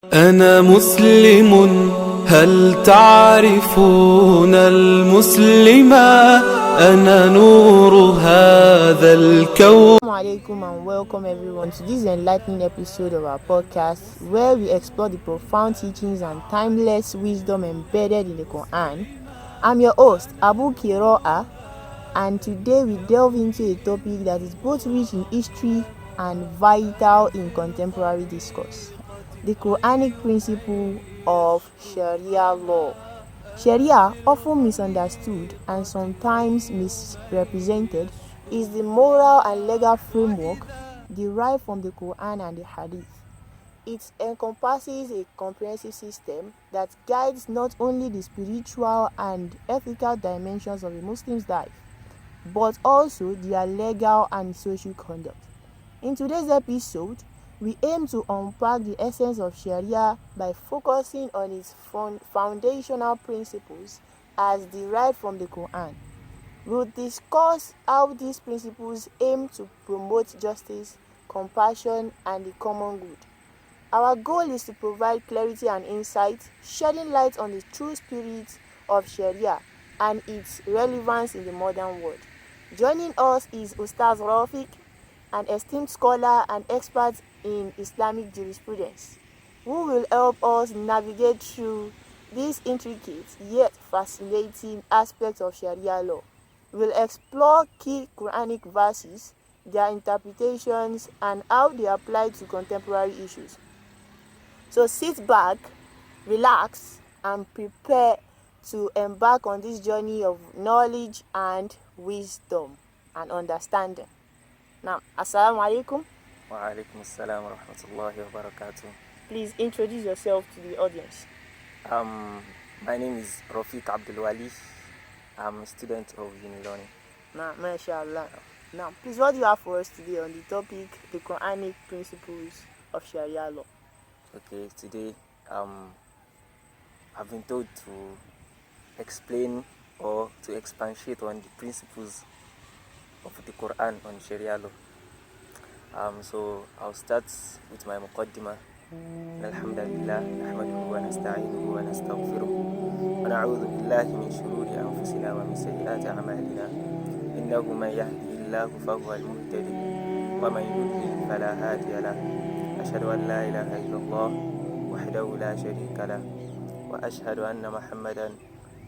أنا مسلم هل تعرفون المسلما أنا نور هذا الكون. Assalamu alaikum and welcome everyone to this enlightening episode of our podcast where we explore the profound teachings and timeless wisdom embedded in the Quran. I'm your host, Abu Qira'ah, and today we delve into a topic that is both rich in history and vital in contemporary discourse: the Quranic principle of Shariah law. Sharia, often misunderstood and sometimes misrepresented, is the moral and legal framework derived from the Quran and the Hadith. It encompasses a comprehensive system that guides not only the spiritual and ethical dimensions of a Muslim's life, but also their legal and social conduct. In today's episode, we aim to unpack the essence of Sharia by focusing on its foundational principles as derived from the Quran. We'll discuss how these principles aim to promote justice, compassion, and the common good. Our goal is to provide clarity and insight, shedding light on the true spirit of Sharia and its relevance in the modern world. Joining us is Ustaz Rafiq, an esteemed scholar and expert in Islamic jurisprudence, who will help us navigate through this intricate yet fascinating aspect of Sharia law. We'll explore key Quranic verses, their interpretations, and how they apply to contemporary issues. So sit back, relax, and prepare to embark on this journey of knowledge and wisdom and understanding. Now, assalamu alaikum. Wa alaikum assalam wa rahmatullahi wa barakatuh. Please introduce yourself to the audience. My name is Rafiq Abdul Wali. I'm a student of Uniloni. Now, mashallah. Now, please, what do you have for us today on the topic, the Quranic principles of Sharia law? Okay, today I've been told to explain or to expatiate on the principles of the Quran on Sharia law. So I'll start with my muqaddimah. Alhamdulillah, nahmaduhu wa nasta'inuhu wa nastaghfiruh wa na'udhu billahi min shururi anfusina wa min sayyiati a'malina innahu man yahdihillahu fahuwa al-muhtadi wa man yudlil fala hadiya lahu ashhadu an la ilaha illallah wahdahu la sharika lahu wa ashhadu anna Muhammadan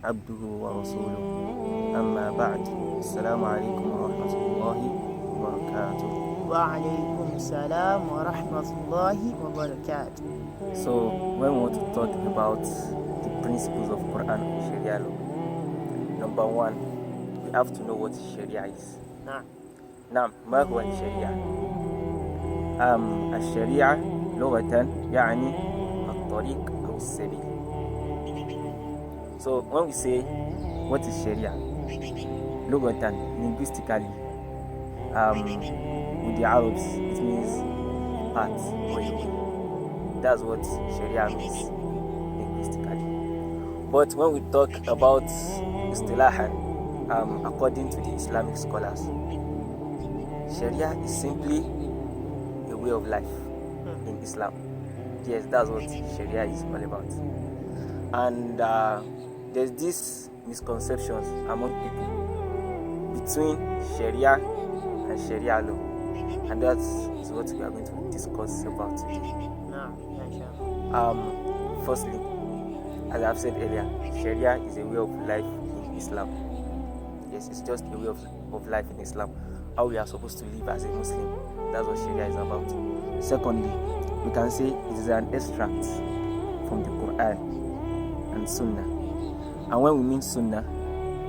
abduhu wa rasuluhu amma ba'd. Assalamu alaikum wa rahmatullahi wa barakatuh. Wa alaikum salam wa rahmatullahi wa barakatuh. So, when we want to talk about the principles of Quran and Sharia law, number one, we have to know what Sharia is. نعم ما هو الشريعة؟ الشريعة لغة يعني الطريق أو السبيل. So, when we say what is Sharia, لغة linguistically, with the Arabs, it means a path or a way. That's what Sharia means linguistically. But when we talk about istilahan, according to the Islamic scholars, Sharia is simply a way of life in Islam. Yes, that's what Sharia is all about. And there's these misconceptions among people between Sharia and Sharia law, and that is what we are going to discuss about today. Firstly, as I've said earlier, Sharia is a way of life in Islam. Yes, it's just a way of life in Islam. How we are supposed to live as a Muslim. That's what Sharia is about. Secondly, we can say it is an extract from the Quran and Sunnah. And when we mean Sunnah,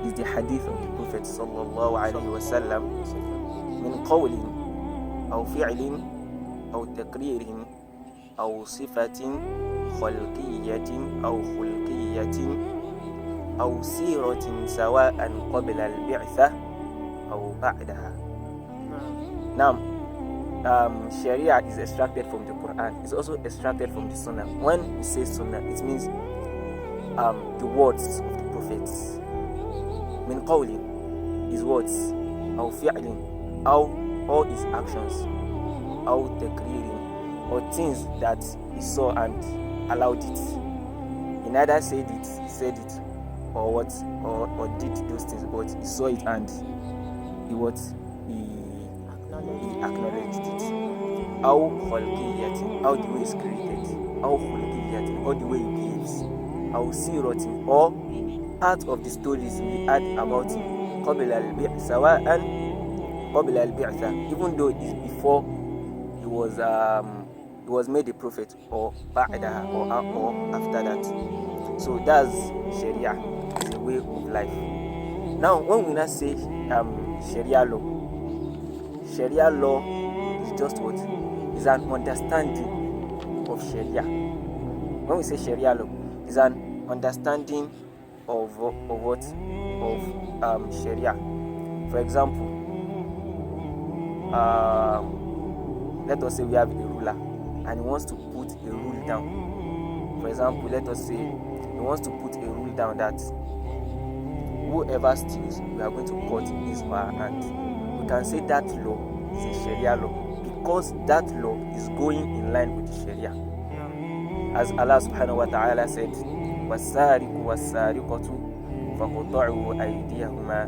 it's the hadith of the Prophet sallallahu alaihi wasallam من قول أو فعل أو تقرير أو صفة خلقية أو خلقية أو سيرة سواء قبل البعثة أو بعدها. Now, Sharia is extracted from the Quran. It's also extracted from the Sunnah. When we say Sunnah, it means the words of the prophets. من قول is words أو فعل all his actions, أو تقرير or things that he saw and allowed it. He neither said it, or what, or did those things, but he saw it and he acknowledged it. How khalqiyatin, how the way is created, how khulqiyatin, how the way he behaves, how siratin, or part of the stories we had about him, qabla al-bi'sa sawa'an qabla al-bi'sa, even though it's before he was made a prophet, or ba'daha, or after that. So that's Sharia, is a way of life. Now when we now say Sharia law is just what? Is an understanding of Sharia. When we say Sharia law, is an understanding of what? Of Sharia. For example, let us say we have a ruler and he wants to put a rule down. For example, let us say he wants to put a rule down that whoever steals, we are going to cut his or her hand. We can say that law is a Sharia law because that law is going in line with the Sharia. As Allah subhanahu wa ta'ala said, وَالسَّارِقُ وَالسَّارِقَةُ فَقُطَعُوا أَيْدِيَهُمَا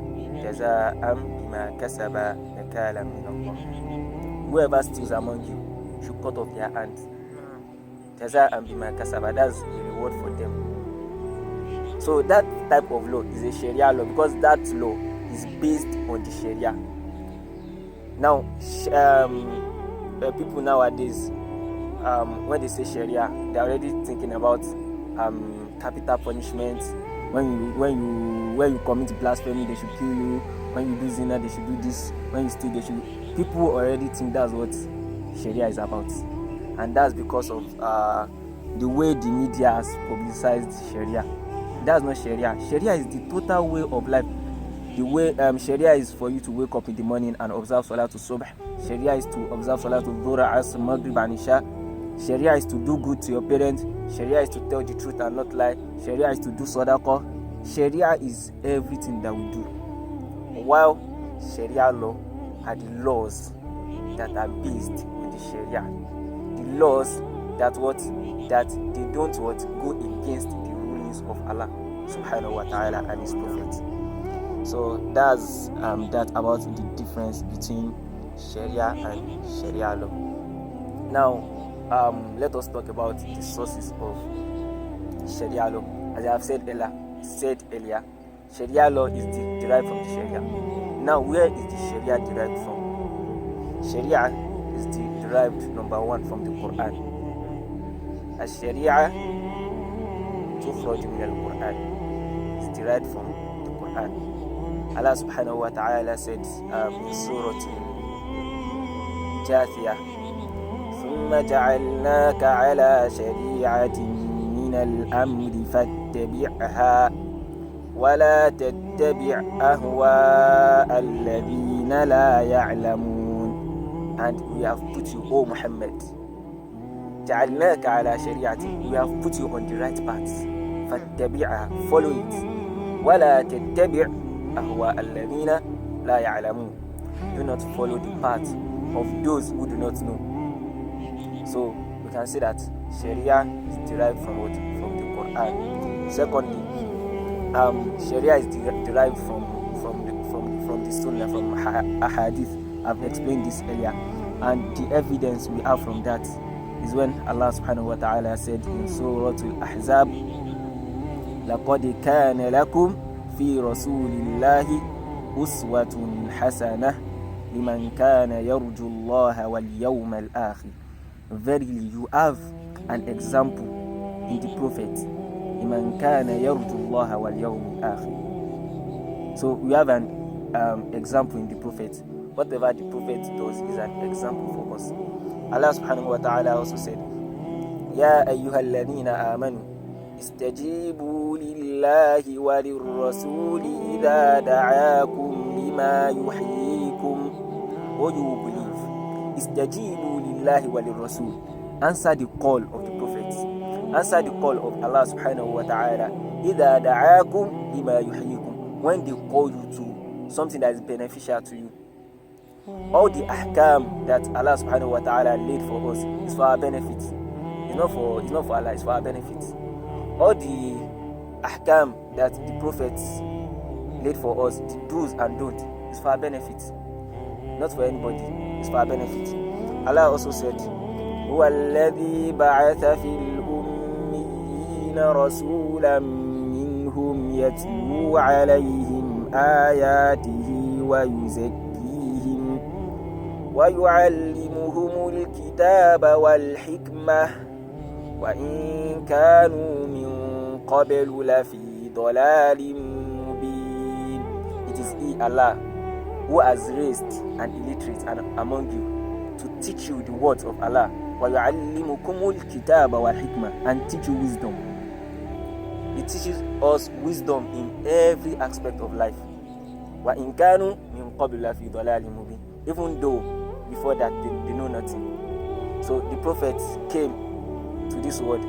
جَزَاءً بِمَا كَسَبَا نَكَالًا مِنَ اللَّهِ. Whoever steals among you should cut off their hands. جَزَاءً بِمَا كَسَبَا, that's a reward for them. So that type of law is a Sharia law because that law is based on the Sharia. Now, people nowadays, when they say Sharia, they're already thinking about capital punishment. When you commit blasphemy, they should kill you. When you do zina, they should do this. When you steal, they should. People already think that's what Sharia is about, and that's because of the way the media has publicized Sharia. That's not Sharia. Sharia is the total way of life. The way Sharia is for you to wake up in the morning and observe Salatul Subh. Sharia is to observe Salatul Dhuhr, Asr, Maghrib and Isha. Sharia is to do good to your parents. Sharia is to tell the truth and not lie. Sharia is to do Sadaqah. Sharia is everything that we do. While Sharia law are the laws that are based on the Sharia. The laws that they don't go against the rulings of Allah subhanahu wa ta'ala and His Prophet. So that's that about the difference between Sharia and Sharia law. Now let us talk about the sources of Sharia law. As I have said earlier, Sharia law is derived from the Sharia. Now, where is the Sharia derived from? Sharia is derived, number one, from the Quran. Sharia tukhraj min al-Quran is derived from the Quran. Allah subhanahu wa ta'ala said in Surah Jathiyah, ثم جعلناك على شريعة من الأمر فاتبعها ولا تتبع أهواء الذين لا يعلمون. And we have put you, O Muhammad, جعلناك على شريعة, we have put you on the right path, فاتبعها, follow it, ولا تتبع أهواء الذين لا يعلمون, do not follow the path of those who do not know. So we can say that Sharia is derived from what? From the Quran. Secondly, Sharia is derived from the Sunnah, from Ahadith. I've explained this earlier, and the evidence we have from that is when Allah subhanahu wa ta'ala said in Surah Al-Ahzab, لَقَدْ كَانَ لَكُمْ فِي رَسُولِ اللَّهِ أُسْوَةٌ حَسَنَةٌ لِمَنْ كَانَ يَرْجُو اللَّهَ وَالْيَوْمَ الْآخِرِ. Verily, you have an example in the Prophet. لِمَنْ كَانَ يَرْجُو اللَّهَ وَالْيَوْمَ الْآخِرِ. So we have an example in the Prophet. Whatever the Prophet does is an example for us. Allah subhanahu wa ta'ala also said, يَا أَيُّهَا الَّذِينَ آمَنُوا اسْتَجِيبُوا لِلَّهِ وَلِلرَّسُولِ إِذَا دَعَاكُمْ لِمَا يُحْيِيكُمْ. Oh, you believe, اسْتَجِيبُوا لِلَّهِ وَلِلرَّسُولِ, answer the call of the prophets, answer the call of Allah subhanahu wa ta'ala. إِذَا دَعَاكُمْ لِمَا يُحْيِيكُمْ, when they call you to something that is beneficial to you. All the ahkam that Allah subhanahu wa ta'ala laid for us is for our benefit. It's not for Allah, it's for our benefit. All the ahkam that the prophets laid for us, the do's and don'ts, is for our benefit. Not for anybody, it's for our benefit. Allah also said, هو الذي بعث في الأميين رسولا منهم يتلو عليهم آياته ويزكيهم ويعلمهم الكتاب والحكمة وإن كانوا من قبل لفي ضلال مبين. It is He, Allah, who has raised an illiterate among you to teach you the words of Allah. وَيُعَلِّمُكُمُ الْكِتَابَ وَالْحِكْمَةِ, and teach you wisdom. He teaches us wisdom in every aspect of life. وَإِنْ كَانُوا مِنْ قَبْلُ لَفِي ضَلَالٍ مُبِينٍ. Even though before that they know nothing. So the prophets came to this world.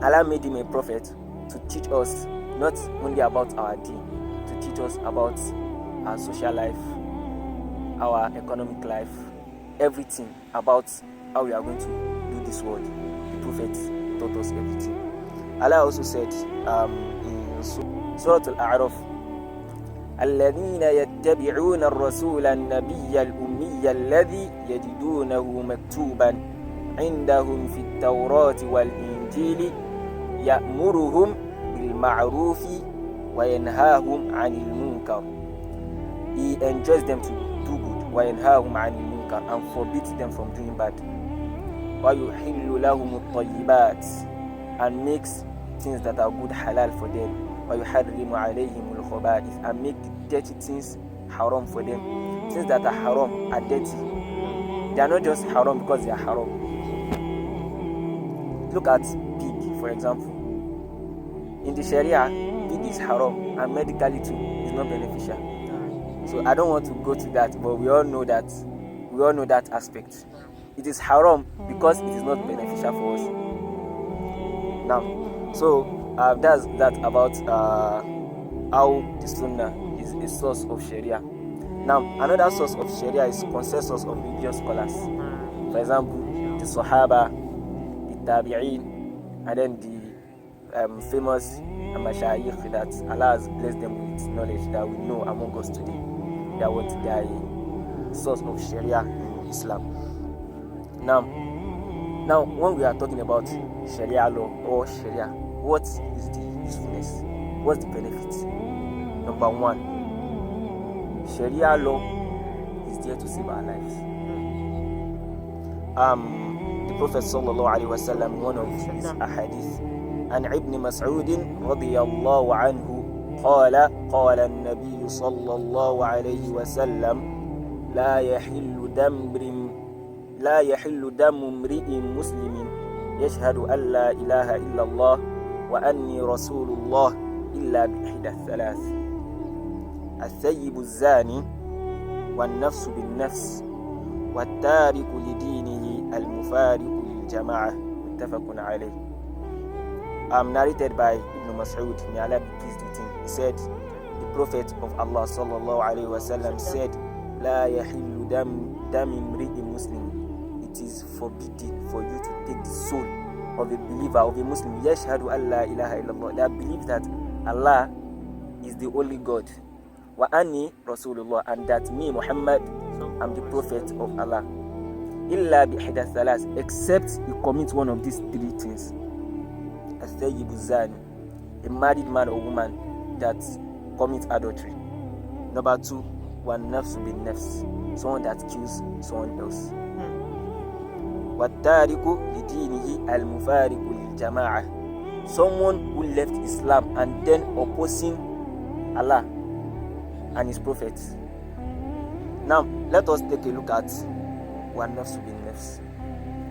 Allah made him a prophet to teach us not only about our deen, to teach us about our social life, our economic life, everything about how we are going to do this world. The prophets taught us everything. Allah also said in Surah Al-A'raf, الذين يتبعون الرسول النبي الأمي الذي يجدونه مكتوبا عندهم في التوراة والإنجيل يأمرهم بالمعروف وينهاهم عن المنكر. He enjoins them to do good, وينهاهم عن المنكر, and forbids them from doing bad. ويحل لهم الطيبات, and makes things that are good halal for them. ويحرم عليهم الخبائث, and make the dirty things haram for them. Things that are haram are dirty. They are not just haram because they are haram. Look at pig, for example. In the Sharia, pig is haram, and medically too is not beneficial. So I don't want to go to that, but we all know that aspect. It is haram because it is not beneficial for us. Now, so that's that about how the Sunnah is a source of Sharia. Now, another source of Sharia is consensus of religious scholars. For example, the Sahaba, the Tabi'een, and then the famous Mashayikh that Allah has blessed them with knowledge that we know among us today. They are a source of Sharia in Islam. Now, when we are talking about Sharia law or Sharia, what is the usefulness? What's the benefit? Number one, Sharia law is there to save our lives. The Prophet sallallahu alaihi wasallam, one of his ahadith, عن ابن مسعود رضي الله عنه قال قال النبي صلى الله عليه وسلم لا يحل دم امرئ مسلم يشهد أن لا إله إلا الله وأني رسول الله إلا بإحدى الثلاث: الثيب الزاني والنفس بالنفس والتارك لدينه المفارق للجماعة. متفق عليه. Narrated by Ibn Mas'ud, may Allah be pleased with him. He said, the Prophet of Allah sallallahu alaihi wasallam said, لا يحل دم امرئ مسلم. It is forbidden for you to take the soul of a believer, of a Muslim, يشهد أن لا إله إلا الله, that believes that Allah is the only God, وأني رسول الله, and that me, Muhammad, am the Prophet of Allah. إلا بإحدى الثلاث, except he commits one of these three things: الثيب الزاني, a married man or woman that commits adultery. Number two, والنفس بالنفس, someone that kills someone else. والتارك لدينه المفارق للجماعة, someone who left Islam and then opposing Allah and His prophets. Now, let us take a look at والنفس بالنفس.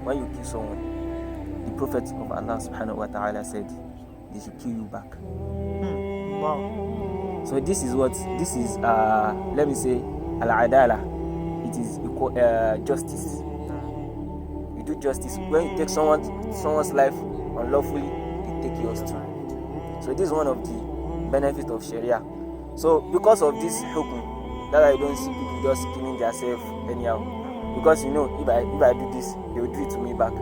When you kill someone, the Prophet of Allah subhanahu wa ta'ala said they should kill you back. Wow. So this is let me say al-adala. It is equal justice. You do justice. When you take someone's life unlawfully, they take yours too. So this is one of the benefits of Sharia. So because of this hukum, that I don't see people just killing themselves anyhow. because if I do this, they will do it to me back.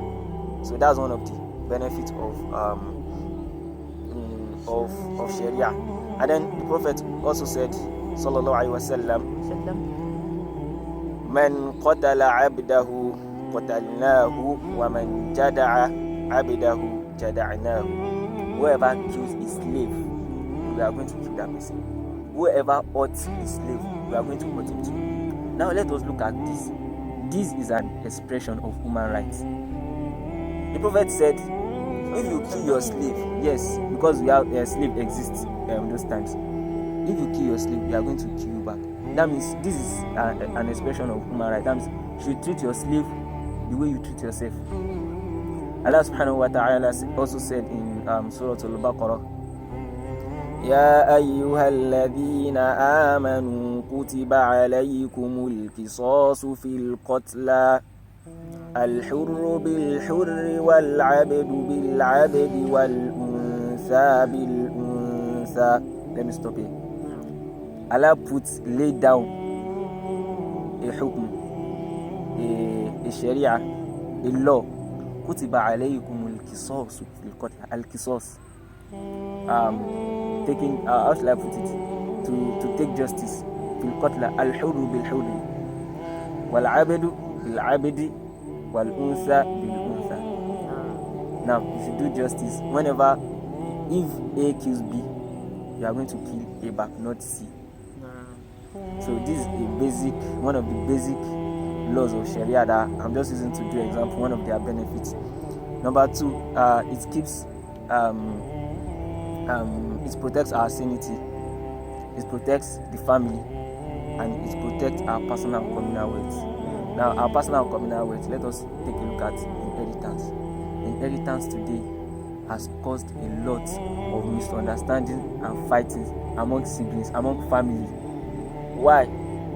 So that's one of the benefits of Sharia. And then the Prophet also said, sallallahu alaihi wasallam, man qatala abdahu qatalnahu wa man jada'a abdahu jada'nahu. Whoever kills a slave, we are going to kill that person. Whoever hurts a slave, we are going to hurt him too. Now let us look at this. This is an expression of human rights. The Prophet said, if you kill your slave, yes, because we have slave exists those times. If you kill your slave, we are going to kill you back. That means this is an expression of human rights. That means you should treat your slave the way you treat yourself. Allah subhanahu wa ta'ala also said in Surah Al-Baqarah, يا أيها الذين آمنوا كتب عليكم القصاص في القتلى الحر بالحر والعبد بالعبد والأنثى بالأنثى. Let me stop here. Allah laid down a hukm, a sharia, a law. كتب عليكم القصاص في القتلى. القصاص, taking how should I put it, to take justice. في القتلى الحر بالحر والعبد بالعبد والأنثى بالأنثى. Now, if you do justice, whenever if A kills B, you are going to kill A back, not C. So this is one of the basic laws of Sharia that I'm just using to do example, one of their benefits. Number 2, it keeps it protects our sanity, it protects the family, and it protects our personal and communal wealth. Now, our personal and communal wealth, let us take a look at inheritance. Inheritance today has caused a lot of misunderstanding and fighting among siblings, among family. Why?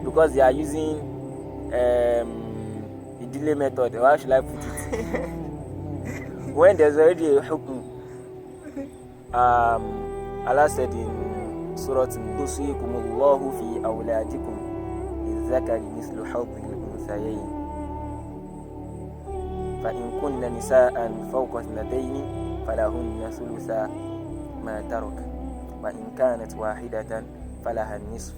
Because they are using the delay method. How should I put it? When there's already a hukm, Allah said in Surah Yusikum Allahu fi awladikum lizakari mithlu hadhi al-unthayayn fa in kunna nisaan fawqa ithnatayn falahunna thulutha ma taraka wa in kanat wahidatan falaha an-nisf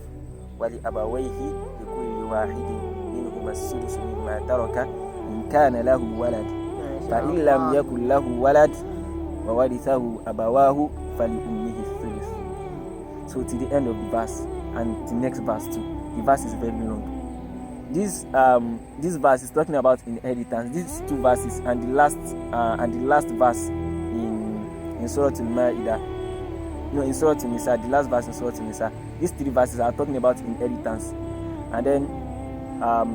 wa li abawayhi likulli wahidin minhuma as-sudus mimma taraka in kana lahu walad fa in lam yakul lahu walad wa warithahu abawahu fali-ummihi ath-thuluth. So to the end of the verse and the next verse too. The verse is very long. This verse is talking about inheritance. These 2 verses and the last verse in Surah Al-Ma'idah, in Surah Al-Nisa, the last verse in Surah Al-Nisa. These 3 verses are talking about inheritance. And then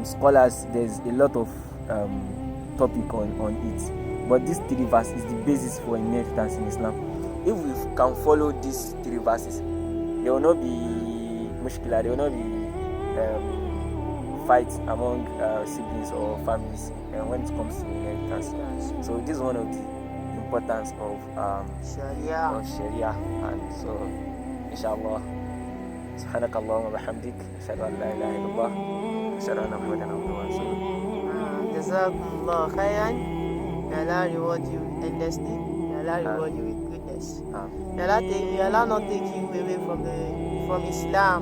scholars, there's a lot of topic on it. But this 3 verses is the basis for inheritance in Islam. If we can follow these 3 verses, there will not be mushkila, there will not be fights among siblings or families when it comes to inheritance. So this is one of the importance of Sharia. And so inshallah, subhanakallahumma wa bihamdik, ashhadu an la ilaha illallah, ashhadu anna muhammadan abduhu wa rasuluh. Jazakumullah khairan. May Allah reward you endlessly. May Allah reward you with goodness. May Allah not take you away from Islam.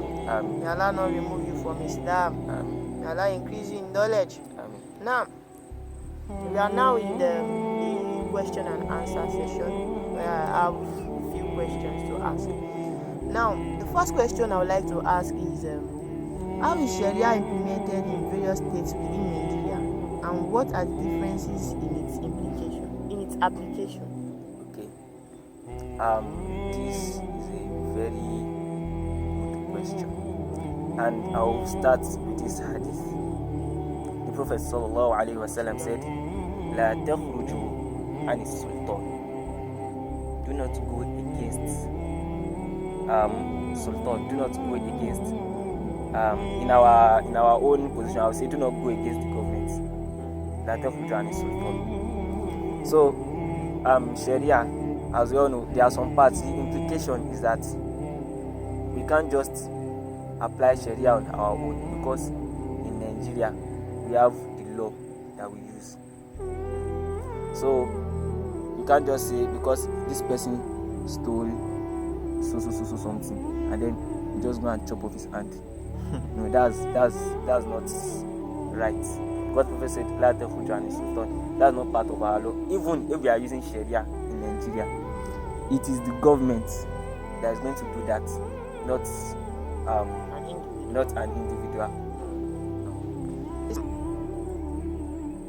May Allah not remove you from Islam. May Allah increase you in knowledge. Now, we are now in the question and answer session where I have a few questions to ask. Now, the first question I would like to ask is, how is Sharia implemented in various states within Nigeria, and what are the differences in its application? Okay. This is a very good question, and I will start with this hadith. The Prophet sallallahu alaihi wasallam said, "La takhruju anis sultan." Do not go against sultan. Do not go against. In our own position, I would say, do not go against the government. La takhruju anis sultan. So, Sharia, as we all know, there are some parts. The implication is that we can't just apply Sharia on our own, because in Nigeria we have the law that we use. So you can't just say because this person stole so something and then you just go and chop off his hand. No, that's not right. Because Prophet said, "La takhruju an sultan." That's not part of our law. Even if we are using Sharia in Nigeria, it is the government that is going to do that, not an individual.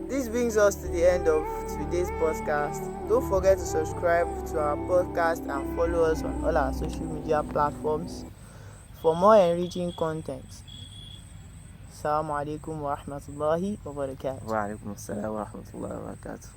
This brings us to the end of today's podcast. Don't forget to subscribe to our podcast and follow us on all our social media platforms for more enriching content. Assalamu alaikum wa rahmatullahi wa barakatuh. Wa alaikum assalam wa rahmatullahi wa barakatuh.